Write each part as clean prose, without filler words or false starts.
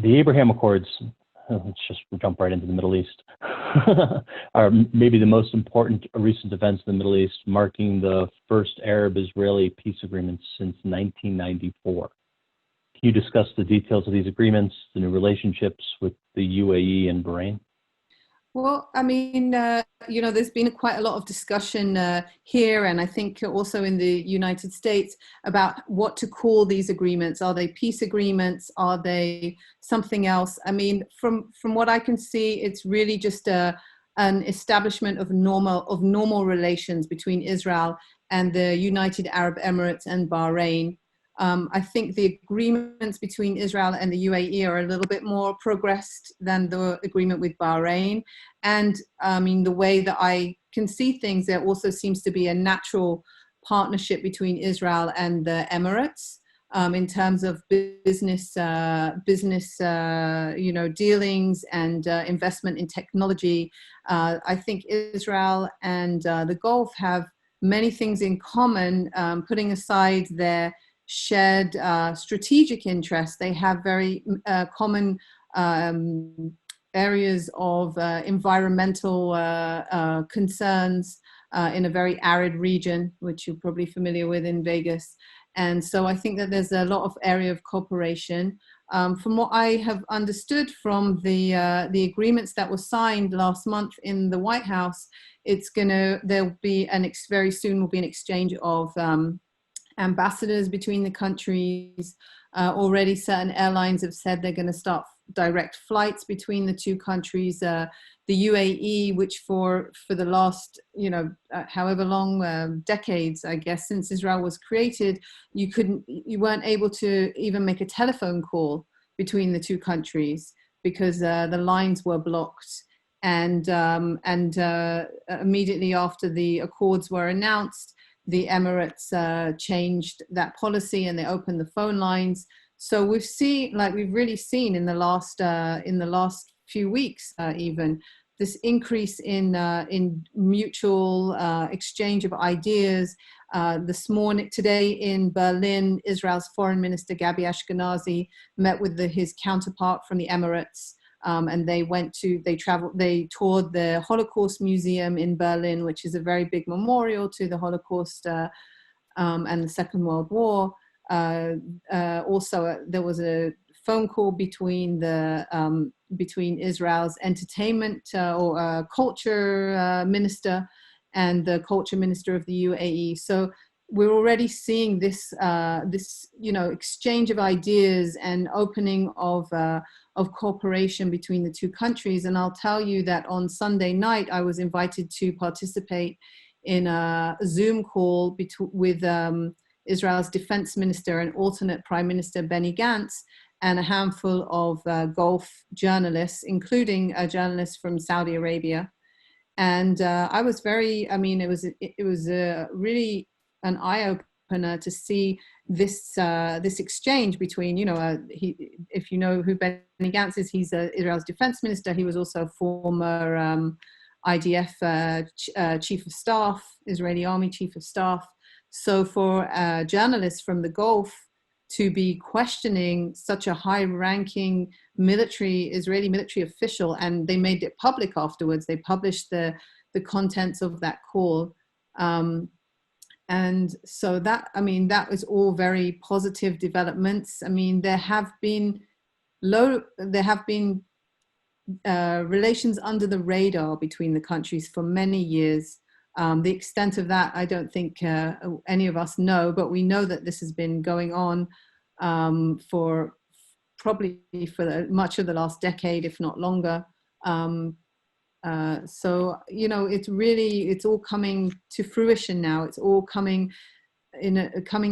The Abraham Accords, let's just jump right into the Middle East, are maybe the most important recent events in the Middle East, marking the first Arab-Israeli peace agreement since 1994. Can you discuss the details of these agreements, the new relationships with the UAE and Bahrain? Well, I mean, there's been quite a lot of discussion here, and I think also in the United States, about what to call these agreements. Are they peace agreements? Are they something else? I mean, from what I can see, it's really just an establishment of normal relations between Israel and the United Arab Emirates and Bahrain. I think the agreements between Israel and the UAE are a little bit more progressed than the agreement with Bahrain. And I mean, the way that I can see things, there also seems to be a natural partnership between Israel and the Emirates in terms of business, dealings and investment in technology. I think Israel and the Gulf have many things in common, putting aside their shared strategic interests. They have very common areas of environmental concerns in a very arid region, which you're probably familiar with in Vegas. And so I think that there's a lot of area of cooperation. From what I have understood from the agreements that were signed last month in the White House, there'll be very soon will be an exchange of ambassadors between the countries. Already certain airlines have said they're going to start direct flights between the two countries. The UAE, which for the last, however long, decades, I guess, since Israel was created, you weren't able to even make a telephone call between the two countries because the lines were blocked. And immediately after the accords were announced, the Emirates changed that policy and they opened the phone lines. So we've really seen in the last few weeks, even this increase in mutual exchange of ideas. Today in Berlin, Israel's Foreign Minister Gabi Ashkenazi met with his counterpart from the Emirates. And they toured the Holocaust Museum in Berlin, which is a very big memorial to the Holocaust and the Second World War. Also, there was a phone call between Israel's entertainment or culture minister and the culture minister of the UAE. So we're already seeing this exchange of ideas and opening of cooperation between the two countries. And I'll tell you that on Sunday night, I was invited to participate in a Zoom call with Israel's defense minister and alternate prime minister Benny Gantz and a handful of Gulf journalists, including a journalist from Saudi Arabia. And it was really an eye-opener to see this exchange between, if you know who Benny Gantz is, he's Israel's defense minister. He was also a former IDF chief of staff, Israeli army chief of staff. So for journalists from the Gulf to be questioning such a high-ranking Israeli military official, and they made it public afterwards. They published the contents of that call. And so that was all very positive developments. I mean, there have been relations under the radar between the countries for many years. The extent of that, I don't think any of us know, but we know that this has been going on for much of the last decade, if not longer. So it's all coming to fruition now. It's all coming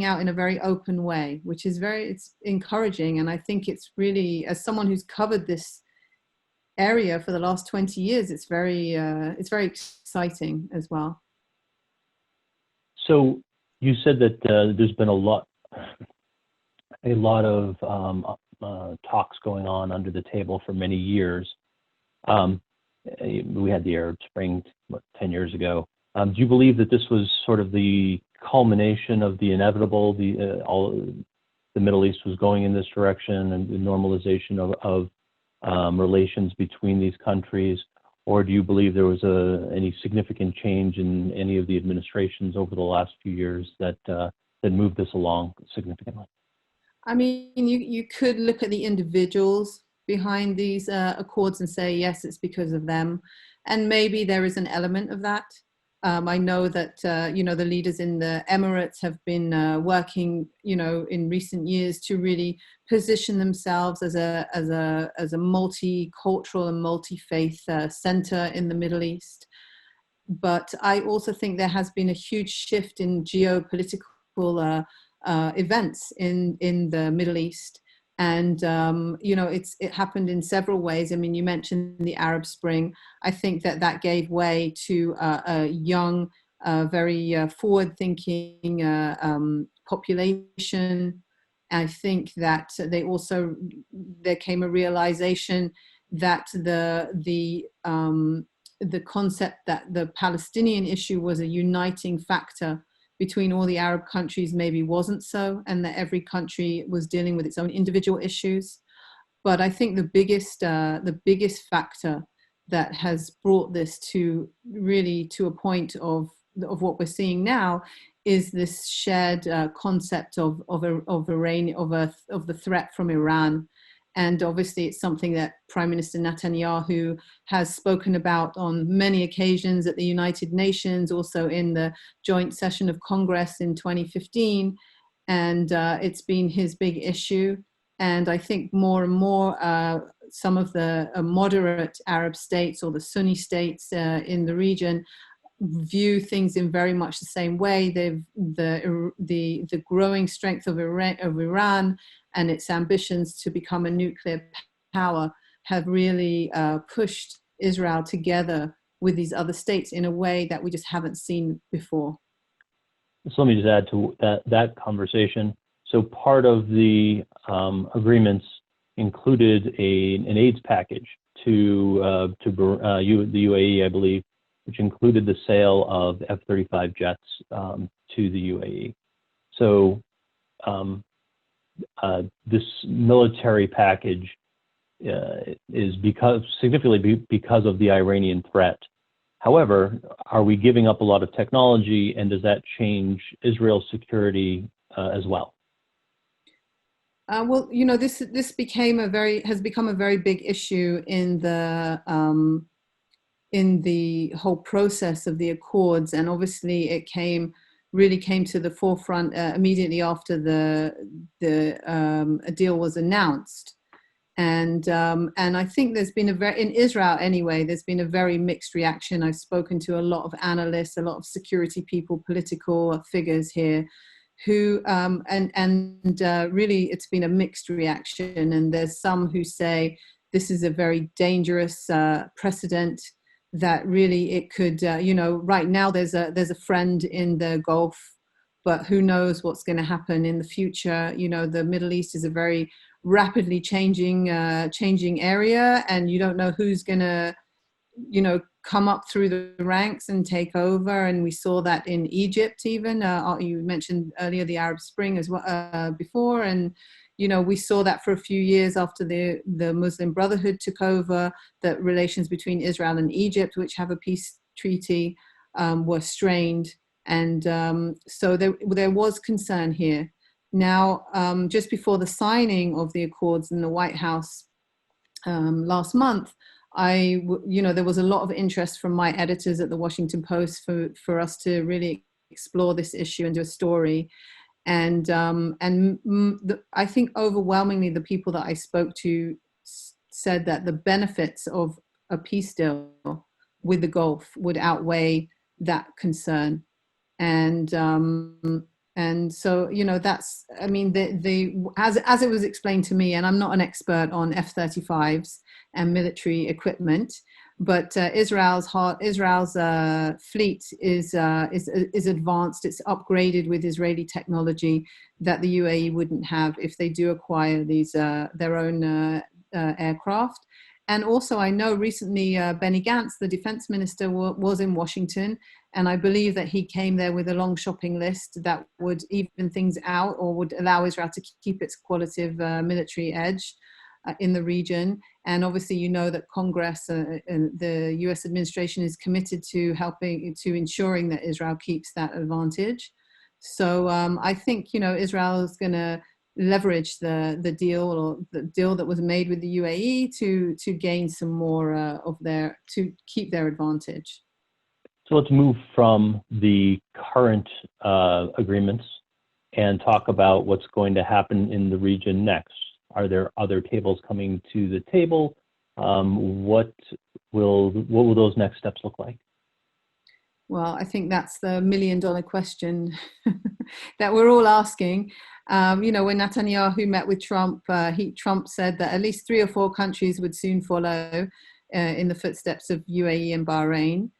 out in a very open way, which is it's encouraging. And I think it's really, as someone who's covered this area for the last 20 years, it's very exciting as well. So you said that there's been a lot of talks going on under the table for many years. We had the Arab Spring 10 years ago. Do you believe that this was sort of the culmination of the inevitable, the Middle East was going in this direction and the normalization of relations between these countries? Or do you believe there was any significant change in any of the administrations over the last few years that moved this along significantly? I mean, you could look at the individuals behind these accords and say, yes, it's because of them. And maybe there is an element of that. I know that, the leaders in the Emirates have been working, in recent years to really position themselves as a multicultural and multi-faith center in the Middle East. But I also think there has been a huge shift in geopolitical events in the Middle East. And, it happened in several ways. I mean, you mentioned the Arab Spring. I think that gave way to a young, very forward-thinking population. I think that there came a realization that the concept that the Palestinian issue was a uniting factor between all the Arab countries maybe wasn't so, and that every country was dealing with its own individual issues. But I think the biggest factor that has brought this to a point of what we're seeing now is this shared concept of the threat from Iran. And obviously it's something that Prime Minister Netanyahu has spoken about on many occasions at the United Nations, also in the joint session of Congress in 2015. And it's been his big issue. And I think more and more some of the moderate Arab states or the Sunni states in the region view things in very much the same way. The growing strength of Iran and its ambitions to become a nuclear power have really pushed Israel together with these other states in a way that we just haven't seen before. So let me just add to that conversation. So part of the agreements included an AIDS package to the UAE, I believe, which included the sale of F-35 jets to the UAE. So this military package is significantly because of the Iranian threat. However, are we giving up a lot of technology, and does that change Israel's security as well? Well, this has become a very big issue in the whole process of the Accords, and obviously it really came to the forefront immediately after a deal was announced. And I think there's been in Israel anyway, there's been a very mixed reaction. I've spoken to a lot of analysts, a lot of security people, political figures here, who really it's been a mixed reaction. And there's some who say this is a very dangerous precedent, that really it could, right now there's a friend in the Gulf, but who knows what's going to happen in the future. The Middle East is a very rapidly changing area, and you don't know who's going to, come up through the ranks and take over. And we saw that in Egypt even. You mentioned earlier the Arab Spring as well before, and we saw that for a few years after the Muslim Brotherhood took over, that relations between Israel and Egypt, which have a peace treaty, were strained. And so there was concern here. Now, just before the signing of the Accords in the White House last month, there was a lot of interest from my editors at the Washington Post for us to really explore this issue and do a story. And I think overwhelmingly the people that I spoke to said that the benefits of a peace deal with the Gulf would outweigh that concern. And so, that's, I mean, as it was explained to me, and I'm not an expert on F-35s and military equipment, but Israel's fleet is advanced. It's upgraded with Israeli technology that the UAE wouldn't have if they do acquire these their own aircraft. And also, I know recently Benny Gantz, the defense minister, was in Washington, And I believe that he came there with a long shopping list that would even things out or would allow Israel to keep its qualitative military edge in the region. And obviously, you know that Congress and the US administration is committed to ensuring that Israel keeps that advantage. So I think, Israel is going to leverage the deal or the deal that was made with the UAE to gain some more to keep their advantage. So let's move from the current agreements and talk about what's going to happen in the region next. Are there other tables coming to the table? What will those next steps look like? Well, I think that's the million-dollar question that we're all asking. When Netanyahu met with Trump, Trump said that at least 3 or 4 countries would soon follow in the footsteps of UAE and Bahrain.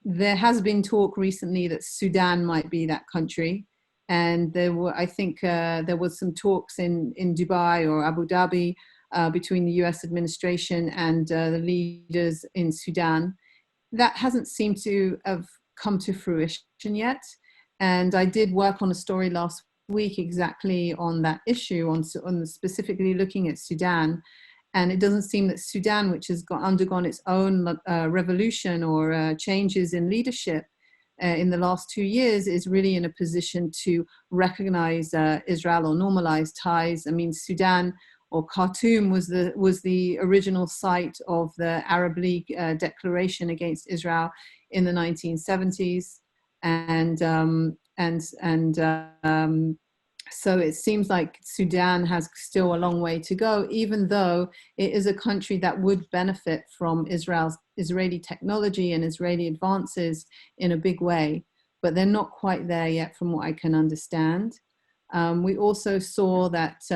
There has been talk recently that Sudan might be that country. And there was some talks in Dubai or Abu Dhabi between the US administration and the leaders in Sudan. That hasn't seemed to have come to fruition yet. And I did work on a story last week exactly on that issue, on specifically looking at Sudan. And it doesn't seem that Sudan, which has undergone its own revolution or changes in leadership in the last 2 years, is really in a position to recognize Israel or normalize ties. I mean, Sudan or Khartoum was the original site of the Arab League declaration against Israel in the 1970s, so it seems like Sudan has still a long way to go, even though it is a country that would benefit from Israeli technology and Israeli advances in a big way, but they're not quite there yet from what I can understand. We also saw this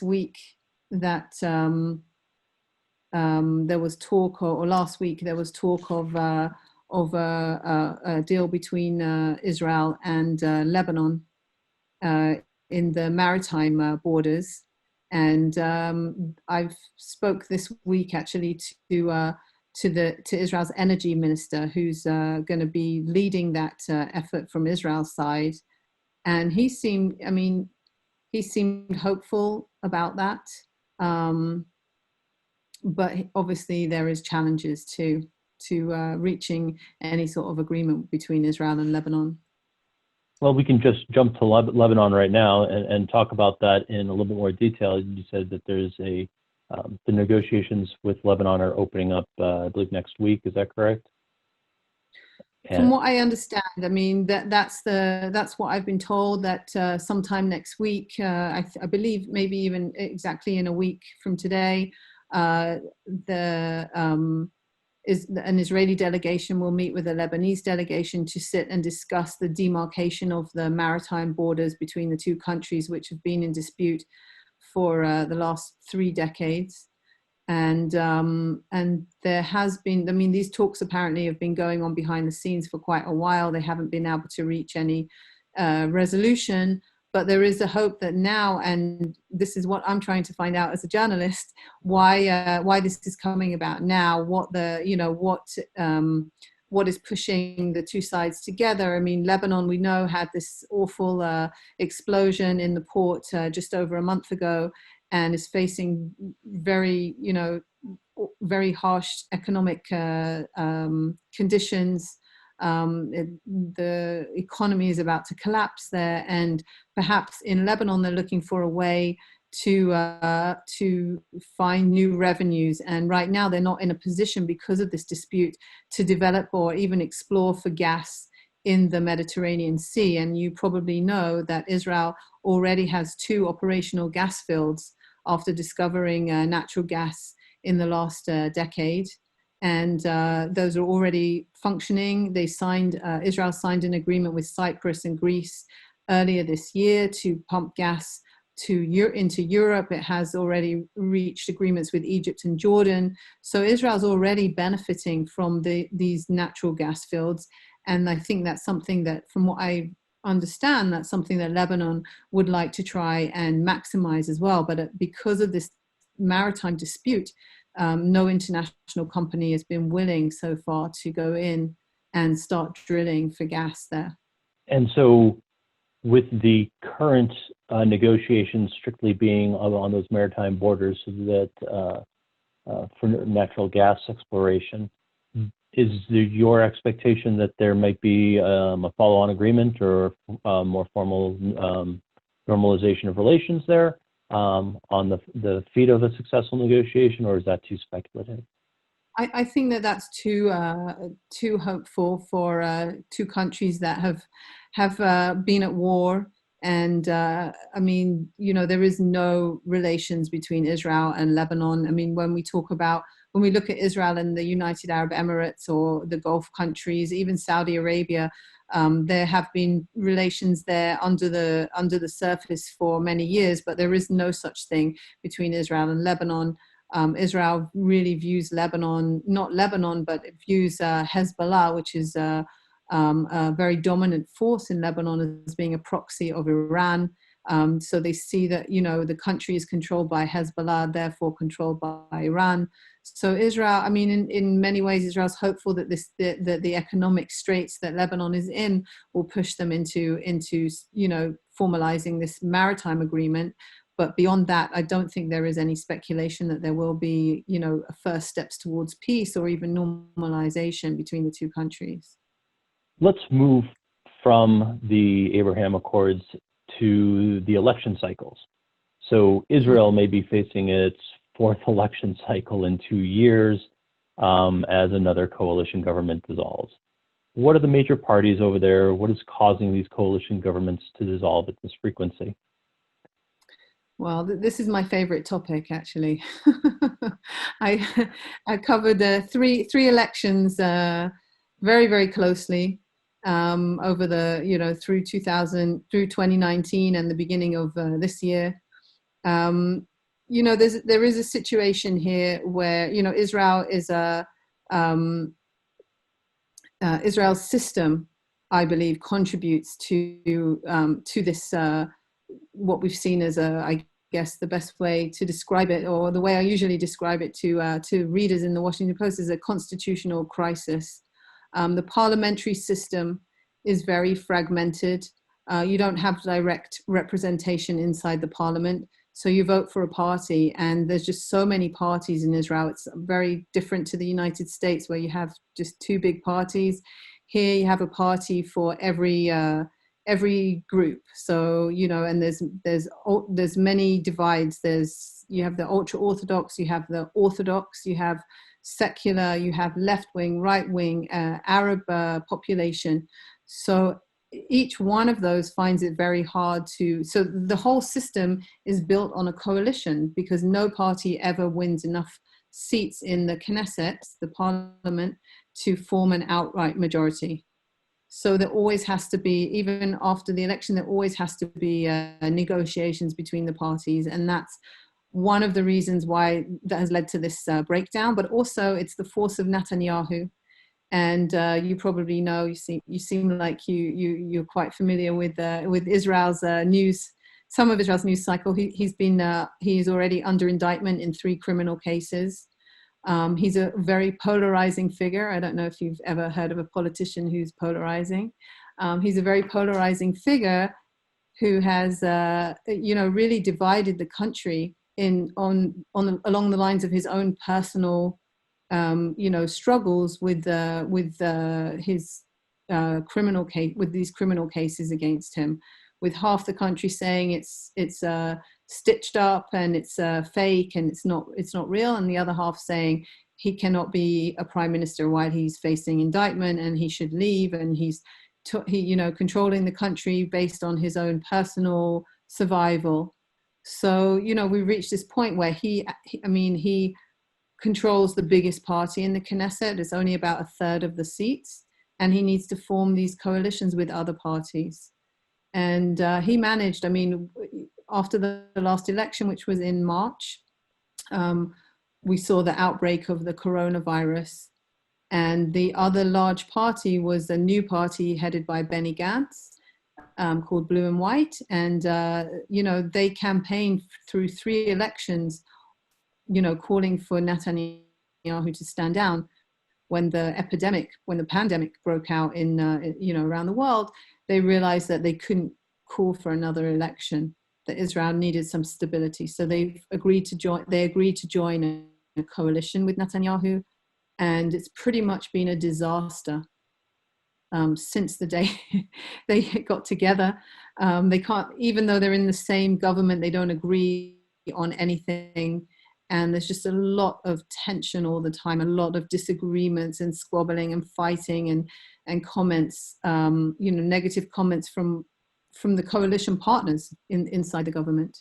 week that there was talk, or last week there was talk of a deal between Israel and Lebanon in the maritime borders. And I've spoke this week actually to Israel's energy minister, who's going to be leading that effort from Israel's side. And he seemed hopeful about that. But obviously there is challenges to reaching any sort of agreement between Israel and Lebanon. Well, we can just jump to Lebanon right now and talk about that in a little bit more detail. You said that there's the negotiations with Lebanon are opening up, I believe, next week. Is that correct? From what I understand, I mean that's what I've been told, that sometime next week, I believe maybe even exactly in a week from today, an Israeli delegation will meet with a Lebanese delegation to sit and discuss the demarcation of the maritime borders between the two countries, which have been in dispute for the last 3 decades. And there has been, I mean, these talks apparently have been going on behind the scenes for quite a while. They haven't been able to reach any resolution, but there is a hope that now, and this is what I'm trying to find out as a journalist, why this is coming about now, what is pushing the two sides together. I mean, Lebanon, we know, had this awful explosion in the port just over a month ago, and is facing very harsh economic conditions. The economy is about to collapse there, and perhaps in Lebanon they're looking for a way to find new revenues. And right now they're not in a position, because of this dispute, to develop or even explore for gas in the Mediterranean Sea. And you probably know that Israel already has 2 operational gas fields after discovering natural gas in the last decade. And those are already functioning. Israel signed an agreement with Cyprus and Greece earlier this year to pump gas into Europe. It has already reached agreements with Egypt and Jordan. So Israel's already benefiting from these natural gas fields. And I think that's something that, from what I understand, that's something that Lebanon would like to try and maximize as well. But because of this maritime dispute, no international company has been willing so far to go in and start drilling for gas there. And so with the current negotiations strictly being on those maritime borders so that for natural gas exploration, is your expectation that there might be a follow-on agreement or more formal normalization of relations there on the feet of a successful negotiation, or is that too speculative? I think that that's too hopeful for two countries that have been at war. And I mean, you know, there is no relations between Israel and Lebanon. I mean, when we look at Israel and the United Arab Emirates or the Gulf countries, even Saudi Arabia, there have been relations there under the surface for many years, but there is no such thing between Israel and Lebanon. Israel really views not Lebanon, but it views Hezbollah, which is a very dominant force in Lebanon, as being a proxy of Iran. So they see that, you know, the country is controlled by Hezbollah, therefore controlled by Iran. So Israel, I mean, in many ways, Israel's hopeful that the economic straits that Lebanon is in will push them into you know, formalizing this maritime agreement. But beyond that, I don't think there is any speculation that there will be, you know, first steps towards peace or even normalization between the two countries. Let's move from the Abraham Accords to the election cycles. So Israel may be facing its fourth election cycle in 2 years as another coalition government dissolves. What are the major parties over there? What is causing these coalition governments to dissolve at this frequency? Well, this is my favorite topic, actually. I covered three elections very, very closely over the, you know, through 2019 and the beginning of this year. You know, there is a situation here where, you know, Israel is Israel's system, I believe, contributes to this. What we've seen as I guess the best way to describe it, or the way I usually describe it to readers in the Washington Post, is a constitutional crisis. The parliamentary system is very fragmented. You don't have direct representation inside the parliament, so you vote for a party, and there's just so many parties in Israel. It's very different to the United States, where you have just two big parties. Here you have a party for every group. So, you know, and there's many divides. You have the ultra orthodox, you have the orthodox, you have secular, you have left wing, right wing, Arab population. So each one of those finds it very hard so the whole system is built on a coalition, because no party ever wins enough seats in the Knesset, the parliament, to form an outright majority. So there always has to be, even after the election, there always has to be negotiations between the parties. And that's one of the reasons why that has led to this breakdown. But also it's the force of Netanyahu. And you probably know, you seem like you're quite familiar with Israel's news, some of Israel's news cycle. He's already under indictment in 3 criminal cases. He's a very polarizing figure. I don't know if you've ever heard of a politician who's polarizing. He's a very polarizing figure who has, you know, really divided the country along the lines of his own personal, you know, struggles with his criminal case, with these criminal cases against him, with half the country saying it's stitched up and it's fake and it's not real, and the other half saying he cannot be a prime minister while he's facing indictment and he should leave, and he you know, controlling the country based on his own personal survival. So, you know, we reached this point where he controls the biggest party in the Knesset. It's only about a third of the seats, and he needs to form these coalitions with other parties. And he managed, I mean, after the last election, which was in March, we saw the outbreak of the coronavirus. And the other large party was a new party headed by Benny Gantz, called Blue and White. And, you know, they campaigned through 3 elections, you know, calling for Netanyahu to stand down. when the pandemic broke out in, around the world, they realized that they couldn't call for another election, that Israel needed some stability. So they agreed to join a coalition with Netanyahu, and it's pretty much been a disaster since the day they got together. They can't, even though they're in the same government, they don't agree on anything. And there's just a lot of tension all the time, a lot of disagreements and squabbling and fighting and comments, negative comments from the coalition partners inside the government.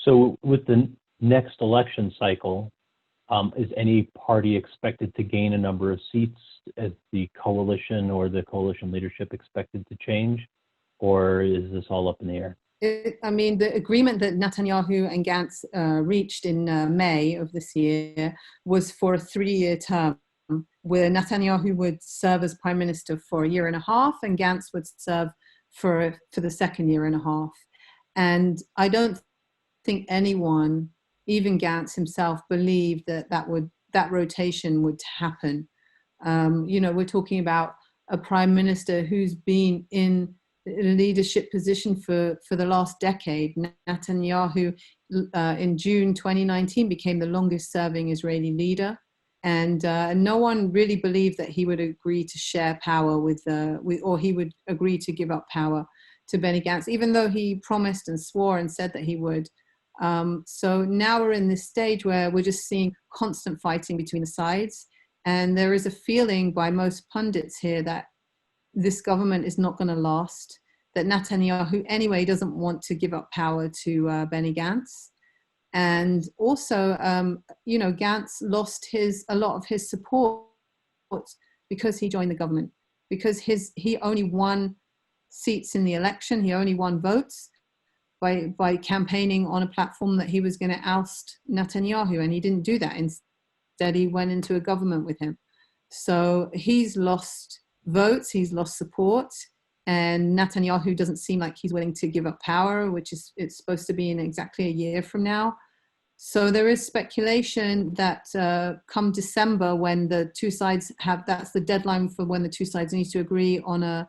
So with the next election cycle, is any party expected to gain a number of seats? Is the coalition or the coalition leadership expected to change? Or is this all up in the air? The agreement that Netanyahu and Gantz reached in May of this year was for a 3-year term, where Netanyahu would serve as prime minister for a year and a half, and Gantz would serve for the second year and a half. And I don't think anyone, even Gantz himself, believed that rotation would happen. We're talking about a prime minister who's been in a leadership position for the last decade. Netanyahu, in June 2019, became the longest serving Israeli leader. And no one really believed that he would agree to share power or he would agree to give up power to Benny Gantz, even though he promised and swore and said that he would. So now we're in this stage where we're just seeing constant fighting between the sides. And there is a feeling by most pundits here that this government is not going to last, that Netanyahu anyway doesn't want to give up power to Benny Gantz. And also, Gantz lost a lot of his support because he joined the government, because he only won seats in the election. He only won votes by campaigning on a platform that he was going to oust Netanyahu, and he didn't do that. Instead, he went into a government with him. So he's lost votes, he's lost support, and Netanyahu doesn't seem like he's willing to give up power, it's supposed to be in exactly a year from now. So there is speculation that come December, when the two sides that's the deadline for when the two sides need to agree on a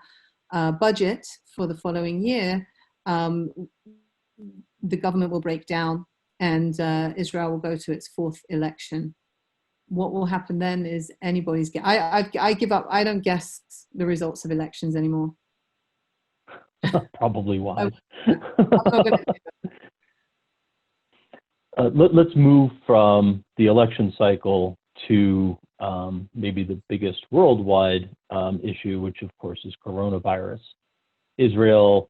budget for the following year, the government will break down and Israel will go to its 4th election. What will happen then is anybody's guess. I give up. I don't guess the results of elections anymore. Probably wise. I'm not gonna do that. Let's move from the election cycle to maybe the biggest worldwide issue, which of course is coronavirus. Israel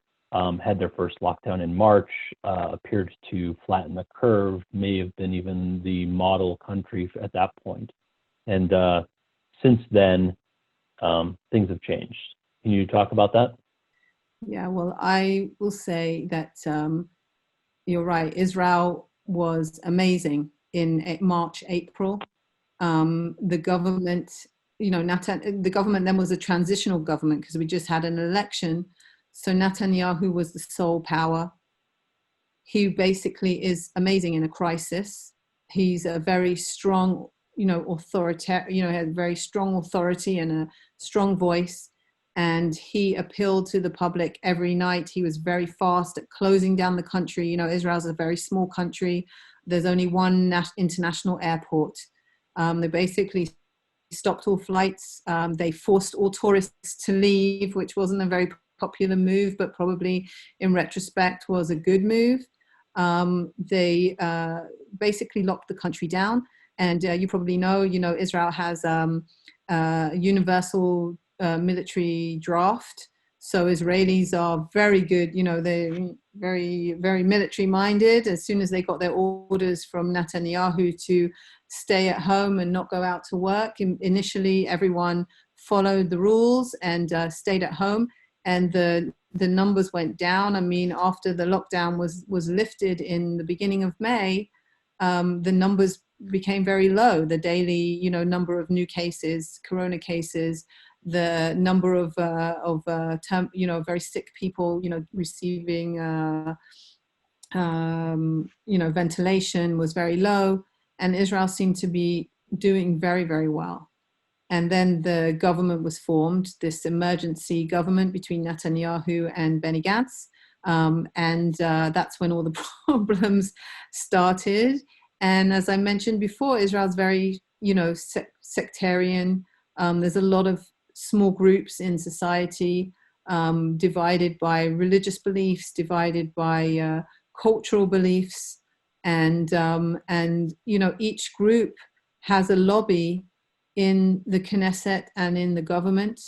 had their first lockdown in March, appeared to flatten the curve, may have been even the model country at that point. And since then, things have changed. Can you talk about that? Yeah, well, I will say that you're right. Israel was amazing in March, April. The government, the government then was a transitional government because we just had an election. So Netanyahu was the sole power. He basically is amazing in a crisis. He's a very strong, authoritarian, had very strong authority and a strong voice. And he appealed to the public every night. He was very fast at closing down the country. Israel's a very small country. There's only one international airport. They basically stopped all flights. They forced all tourists to leave, which wasn't a very popular move, but probably in retrospect was a good move. They basically locked the country down. And you probably know, Israel has universal military draft. So Israelis are very good, they're very, very military minded. As soon as they got their orders from Netanyahu to stay at home and not go out to work, initially everyone followed the rules and stayed at home. And the numbers went down. I mean, after the lockdown was lifted in the beginning of May, the numbers became very low. The daily, number of new cases, corona cases, the number of very sick people, receiving, ventilation was very low, and Israel seemed to be doing very, very well. And then the government was formed, this emergency government between Netanyahu and Benny Gantz. That's when all the problems started. And as I mentioned before, Israel's very, sectarian. There's a lot of small groups in society, divided by religious beliefs, divided by cultural beliefs, and each group has a lobby in the Knesset and in the government,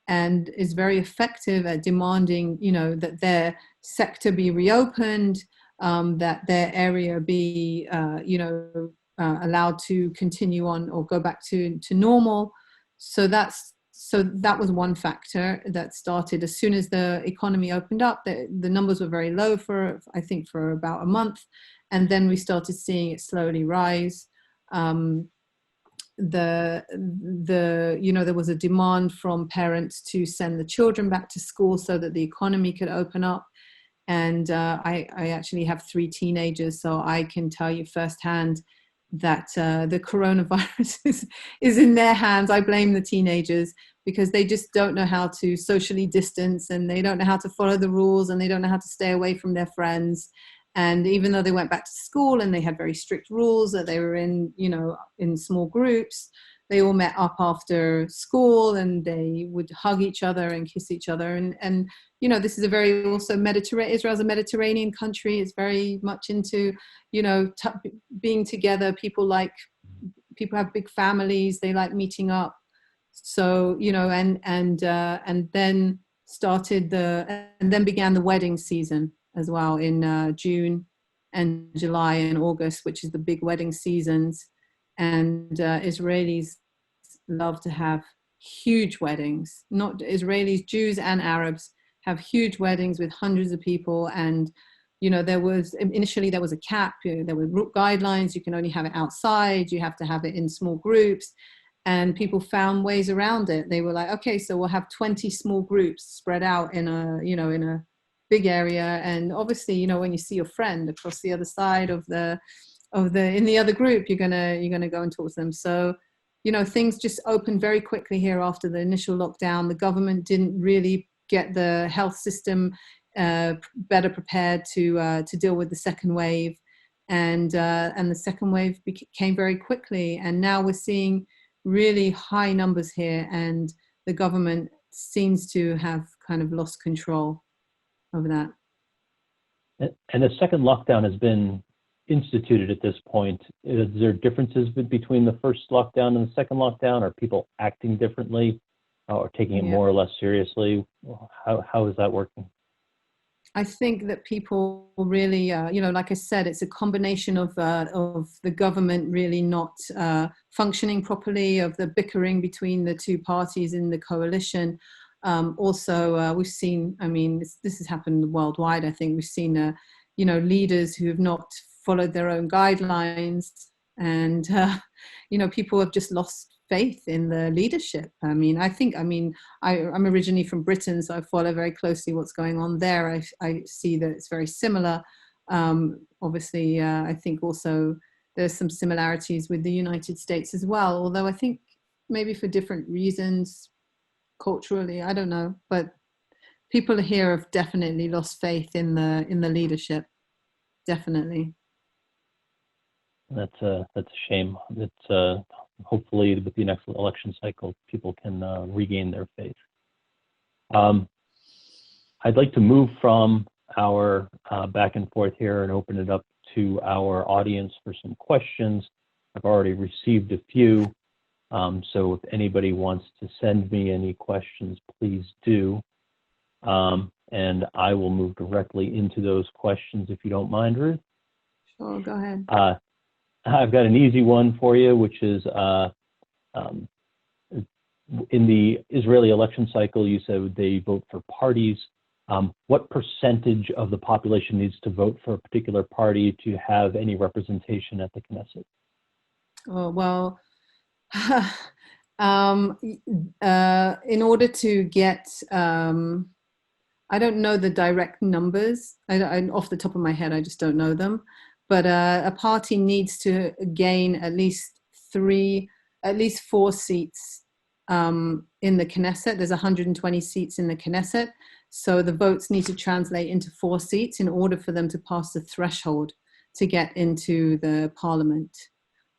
and is very effective at demanding, that their sector be reopened, that their area be, allowed to continue on or go back to normal. So that was one factor that started as soon as the economy opened up. The numbers were very low for about a month, and then we started seeing it slowly rise. There was a demand from parents to send the children back to school so that the economy could open up. And I actually have 3 teenagers, so I can tell you firsthand that the coronavirus is in their hands. I blame the teenagers because they just don't know how to socially distance, and they don't know how to follow the rules, and they don't know how to stay away from their friends. And even though they went back to school and they had very strict rules that they were in small groups, they all met up after school and they would hug each other and kiss each other. And this is a very also Mediterranean, Israel's a Mediterranean country. It's very much into, being together. People have big families. They like meeting up. So, and then began the wedding season as well in June and July and August, which is the big wedding seasons. And Israelis love to have huge weddings. Not Israelis, Jews and Arabs have huge weddings with hundreds of people. And initially there was a cap. There were guidelines. You can only have it outside. You have to have it in small groups. And people found ways around it. They were like, okay, so we'll have 20 small groups spread out in a big area. And obviously, when you see your friend across the other side in the other group, you're gonna go and talk to them. So, things just opened very quickly here after the initial lockdown. The government didn't really get the health system better prepared to deal with the second wave, and the second wave came very quickly. And now we're seeing really high numbers here, and the government seems to have kind of lost control over that. And the second lockdown has been instituted at this point. Is there differences between the first lockdown and the second lockdown? Are people acting differently or taking it more or less seriously? How is that working? I think that people really, like I said, it's a combination of the government really not functioning properly, of the bickering between the two parties in the coalition. Also, we've seen, this has happened worldwide. I think we've seen, leaders who have not followed their own guidelines, and, people have just lost faith in the leadership. I'm originally from Britain, so I follow very closely what's going on there. I see that it's very similar. Obviously, I think also there's some similarities with the United States as well, although I think maybe for different reasons, culturally, I don't know, but people here have definitely lost faith in the leadership. Definitely. That's a shame. It's hopefully with the next election cycle, people can regain their faith. I'd like to move from our back and forth here and open it up to our audience for some questions. I've already received a few, so if anybody wants to send me any questions, please do. And I will move directly into those questions if you don't mind, Ruth. Sure, go ahead. I've got an easy one for you, which is in the Israeli election cycle, you said they vote for parties. What percentage of the population needs to vote for a particular party to have any representation at the Knesset? Oh, well, in order to get, I don't know the direct numbers. I off the top of my head, I just don't know them. But a party needs to gain at least 4 seats in the Knesset. There's 120 seats in the Knesset. So the votes need to translate into 4 seats in order for them to pass the threshold to get into the parliament.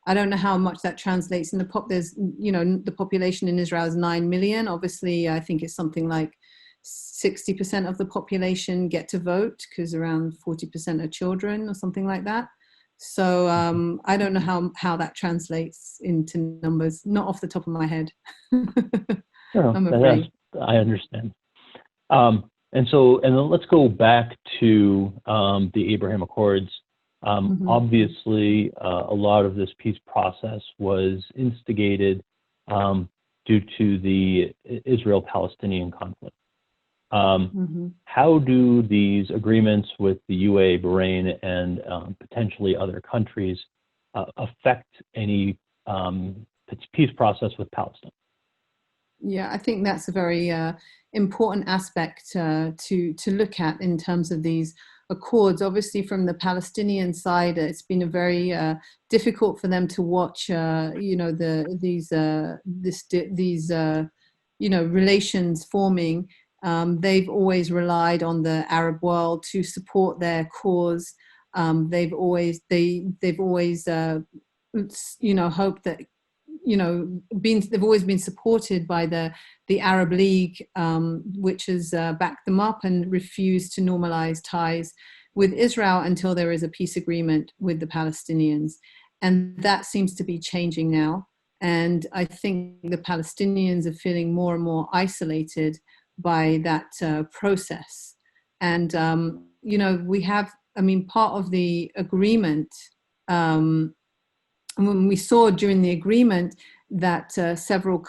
I don't know how much that translates in there's, the population in Israel is 9 million. Obviously, I think it's something like 60% of the population get to vote because around 40% are children or something like that. So I don't know how that translates into numbers, not off the top of my head. I'm afraid. I understand. And then let's go back to the Abraham Accords. Obviously, a lot of this peace process was instigated due to the Israel-Palestinian conflict. How do these agreements with the UAE, Bahrain, and potentially other countries affect any peace process with Palestine? Yeah, I think that's a very important aspect to look at in terms of these accords. Obviously, from the Palestinian side, it's been a very difficult for them to watch, these relations forming. They've always relied on the Arab world to support their cause. They've always hoped that, they've always been supported by the Arab League, which has backed them up and refused to normalize ties with Israel until there is a peace agreement with the Palestinians. And that seems to be changing now. And I think the Palestinians are feeling more and more isolated by that process. And, we have, part of the agreement, when we saw during the agreement that several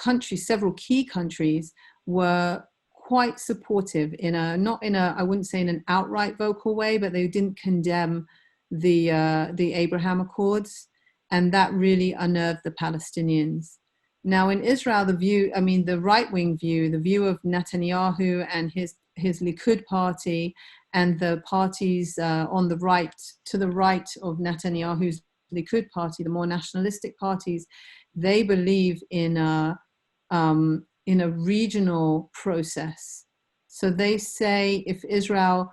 key countries were quite supportive I wouldn't say in an outright vocal way, but they didn't condemn the Abraham Accords. And that really unnerved the Palestinians. Now in Israel, the right-wing view, the view of Netanyahu and his Likud party and the parties on the right, to the right of Netanyahu's Likud party, the more nationalistic parties, they believe in a regional process. So they say if Israel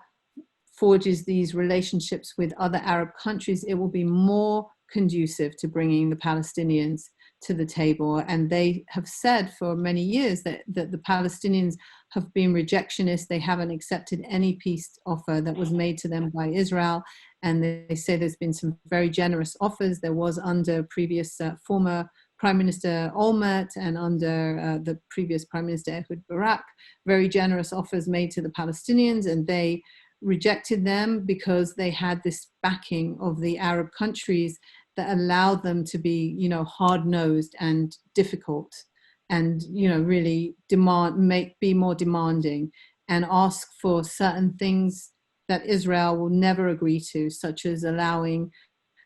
forges these relationships with other Arab countries, it will be more conducive to bringing the Palestinians to the table. And they have said for many years that the Palestinians have been rejectionist. They haven't accepted any peace offer that was made to them by Israel. And they say there's been some very generous offers. There was under previous former Prime Minister Olmert and under the previous Prime Minister Ehud Barak, very generous offers made to the Palestinians, and they rejected them because they had this backing of the Arab countries that allowed them to be, hard-nosed and difficult and, really be more demanding and ask for certain things that Israel will never agree to, such as allowing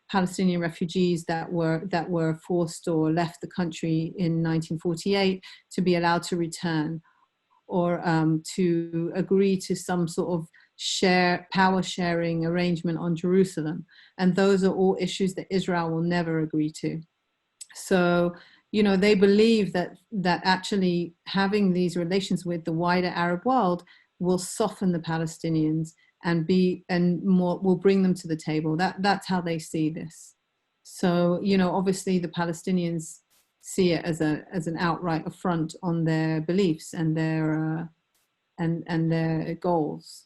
Palestinian refugees that were forced or left the country in 1948 to be allowed to return, or to agree to some sort of power sharing arrangement on Jerusalem. And those are all issues that Israel will never agree to. So, they believe that actually having these relations with the wider Arab world will soften the Palestinians and will bring them to the table. That's how they see this. So, obviously the Palestinians see it as an outright affront on their beliefs and their goals.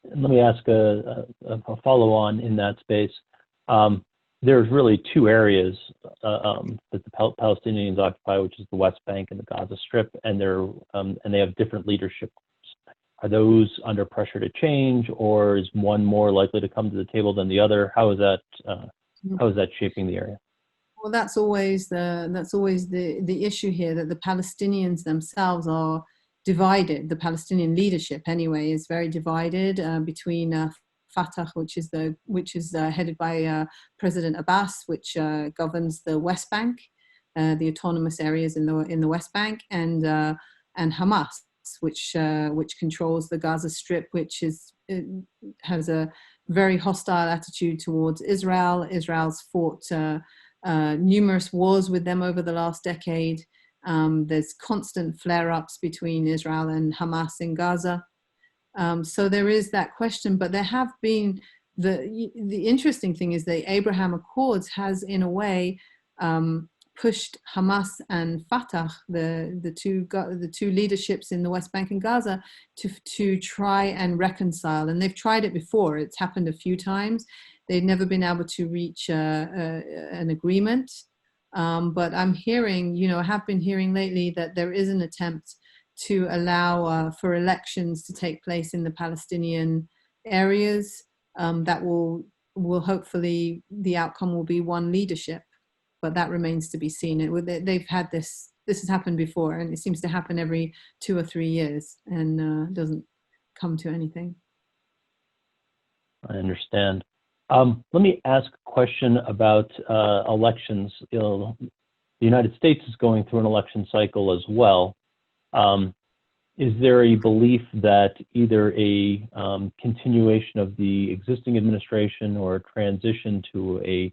Let me ask a follow-on in that space. There's really two areas that the Palestinians occupy, which is the West Bank and the Gaza Strip, and they have different leadership. Are those under pressure to change, or is one more likely to come to the table than the other? How is that shaping the area? Well, that's always the issue here, that the Palestinians themselves are divided. The Palestinian leadership, anyway, is very divided between Fatah, which is headed by President Abbas, which governs the West Bank, the autonomous areas in the West Bank, and Hamas, which controls the Gaza Strip, which has a very hostile attitude towards Israel. Israel's fought numerous wars with them over the last decade. There's constant flare-ups between Israel and Hamas in Gaza. So there is that question, but there have been, the interesting thing is the Abraham Accords has in a way pushed Hamas and Fatah, the two leaderships in the West Bank and Gaza, to try and reconcile. And they've tried it before. It's happened a few times. They've never been able to reach an agreement. But I'm hearing, I have been hearing lately that there is an attempt to allow for elections to take place in the Palestinian areas. That will hopefully, the outcome will be one leadership, but that remains to be seen. They've had this has happened before, and it seems to happen every 2 or 3 years, and doesn't come to anything. I understand. Let me ask a question about elections. The United States is going through an election cycle as well. Is there a belief that either a continuation of the existing administration or a transition to a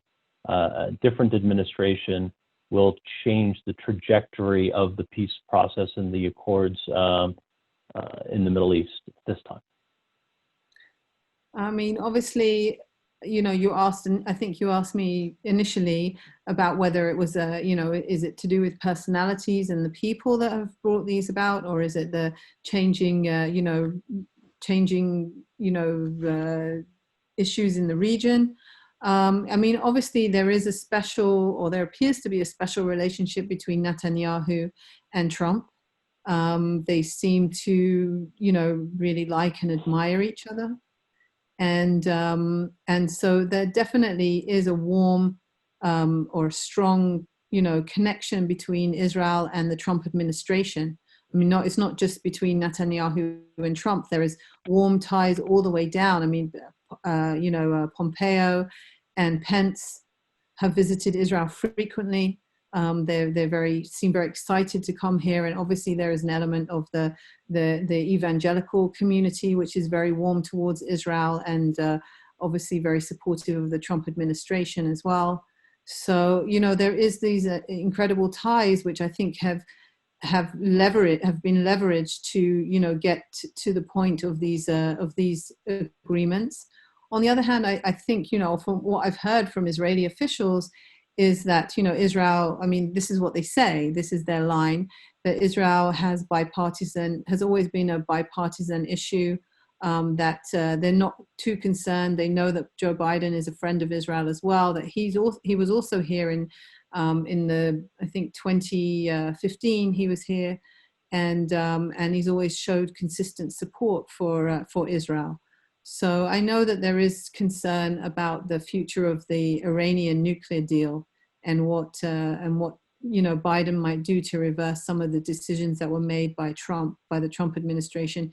different administration will change the trajectory of the peace process and the accords in the Middle East at this time? I mean, obviously, you asked, and I think you asked me initially about whether it was is it to do with personalities and the people that have brought these about, or is it the changing issues in the region? I mean, obviously there is there appears to be a special relationship between Netanyahu and Trump. They seem to, really like and admire each other. And so there definitely is a warm or strong, connection between Israel and the Trump administration. I mean, it's not just between Netanyahu and Trump. There is warm ties all the way down. I mean, Pompeo and Pence have visited Israel frequently. They seem very excited to come here, and obviously there is an element of the evangelical community which is very warm towards Israel, and obviously very supportive of the Trump administration as well. So there is these incredible ties which I think have been leveraged to get to the point of these agreements. On the other hand, I think from what I've heard from Israeli officials is that Israel, I mean, this is what they say, this is their line, that Israel has always been a bipartisan issue, that they're not too concerned. They know that Joe Biden is a friend of Israel as well, that he was also here in the, I think 2015 he was here, and he's always showed consistent support for Israel. So I know that there is concern about the future of the Iranian nuclear deal and what Biden might do to reverse some of the decisions that were made by the Trump administration,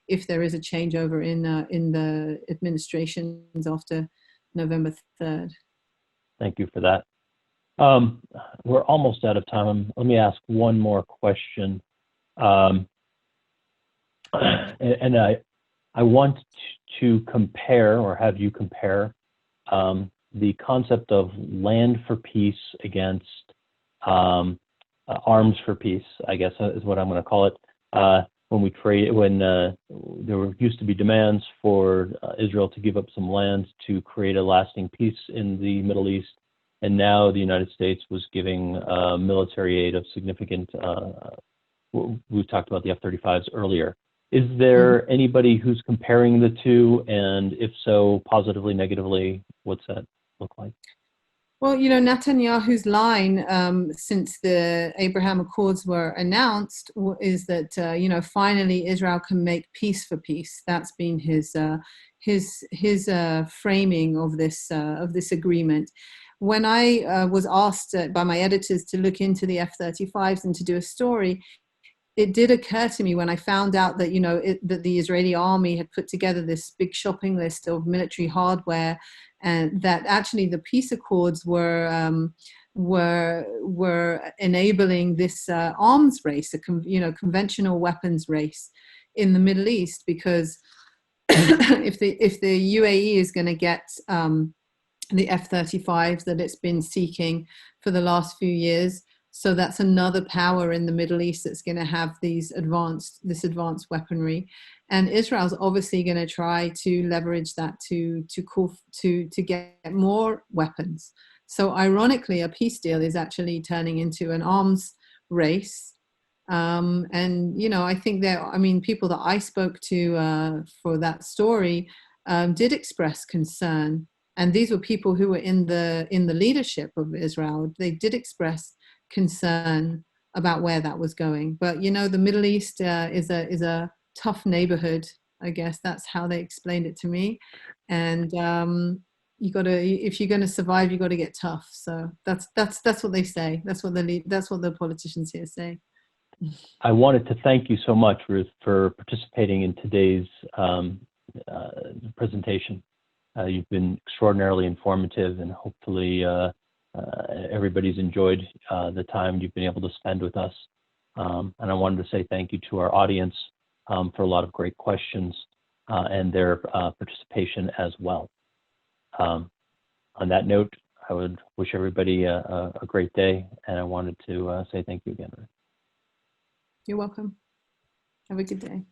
if there is a changeover in the administrations after November 3rd. Thank you for that. We're almost out of time. Let me ask one more question. And I want to compare, or have you compare, the concept of land for peace against arms for peace, I guess is what I'm going to call it. When there used to be demands for Israel to give up some land to create a lasting peace in the Middle East, and now the United States was giving military aid of significant, we talked about the F-35s earlier. Is there anybody who's comparing the two? And if so, positively, negatively, what's that look like? Well, Netanyahu's line since the Abraham Accords were announced is that, finally Israel can make peace for peace. That's been his framing of this agreement. When I was asked by my editors to look into the F-35s and to do a story, it did occur to me when I found out that, that the Israeli army had put together this big shopping list of military hardware, and that actually the peace accords were enabling this arms race, a conventional weapons race in the Middle East, because if the UAE is going to get the F-35s that it's been seeking for the last few years, So that's another power in the Middle East that's going to have this advanced weaponry, and Israel's obviously going to try to leverage that to get more weapons. So ironically, a peace deal is actually turning into an arms race. And I think people that I spoke to for that story did express concern, and these were people who were in the leadership of Israel. They did express concern about where that was going. But the Middle East is a tough neighborhood. I guess that's how they explained it to me. And if you're going to survive, you got to get tough. So that's what they say. That's what the politicians here say. I wanted to thank you so much, Ruth, for participating in today's presentation. You've been extraordinarily informative, and hopefully everybody's enjoyed the time you've been able to spend with us. And I wanted to say thank you to our audience for a lot of great questions and their participation as well. On that note, I would wish everybody a great day, and I wanted to say thank you again, Ruth. You're welcome. Have a good day.